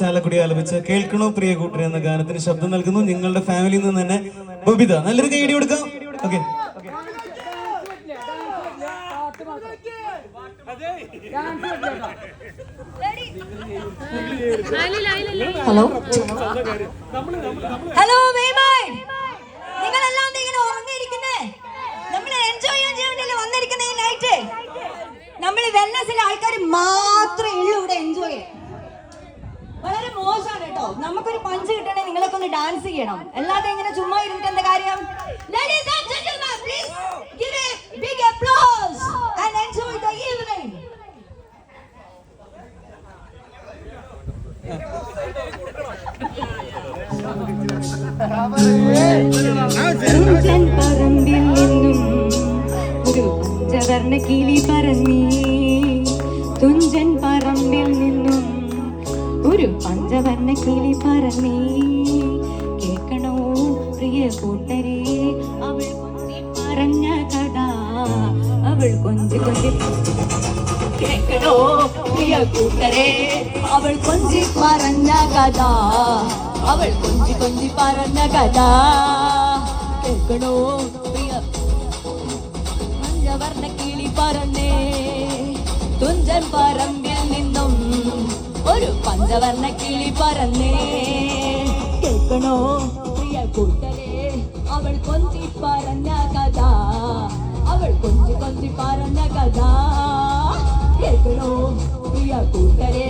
ചാലക്കുടി ആലപിച്ച് കേൾക്കണോ പ്രിയ കൂട്ടരെ എന്ന ഗാനത്തിന് ശബ്ദം നൽകുന്നു നിങ്ങളുടെ ഫാമിലിയിൽ നിന്ന് തന്നെ ബബിത. നല്ലൊരു കൈയടി കൊടുക്കാം. ഓക്കെ, ഹലോ ഹലോ നിങ്ങളെല്ലാം ഇങ്ങനെ ഉറങ്ങിയിരിക്കുന്നേ. നമ്മൾ എൻജോയ് ചെയ്യാൻ വേണ്ടിയല്ലേ വന്നിരിക്കുന്ന ഈ നൈറ്റ്. നമ്മൾ വെൽനസിലെ ആൾക്കാർ മാത്രമേ ഉള്ളൂ ഇവിടെ എൻജോയ്. വളരെ മോശമാണ് കേട്ടോ. നമുക്കൊരു പഞ്ച് കിട്ടണേ നിങ്ങളൊക്കെ ഒന്ന് ഡാൻസ് ചെയ്യണം. അല്ലാതെ ഇങ്ങനെ ചുമ്മാ ഇരുന്നിട്ട് എന്താ കാര്യം? Ladies and gentlemen, please give a big applause and enjoy the evening. Thunchan പറമ്പിൽ നിന്നും ഒരു പഞ്ചവർണ്ണ കിളി പറന്നീ. തുഞ്ചൻ പറമ്പിൽ നിന്നും ഒരു പഞ്ചവർണ്ണ കിളി പറന്നീ. കേൾക്കണോ പ്രിയ കൂട്ടരെ അവൾ കൊഞ്ചി പറഞ്ഞ കഥ. അവൾ കൊഞ്ചി കൊഞ്ചി കേൾക്കണോ പ്രിയ കൂട്ടരെ അവൾ കൊഞ്ചി പറഞ്ഞ കഥ. അവൾ കൊഞ്ചി കൊഞ്ചി പറഞ്ഞ കഥ. കേൾക്കണോ പ്രിയ പഞ്ചവർണ്ണ കിളി പറന്നേ. തുഞ്ചൻ പറമ്പിൽ നിന്നും ഒരു പഞ്ചവർണ്ണ കിളി പറന്നേ. കേൾക്കണോ പ്രിയ കൂട്ടരെ അവൾ കൊഞ്ചി പറഞ്ഞ കഥ. അവൾ കൊഞ്ചി കൊഞ്ചി പറഞ്ഞ കഥ. കേൾക്കണോ പ്രിയ കൂട്ടരെ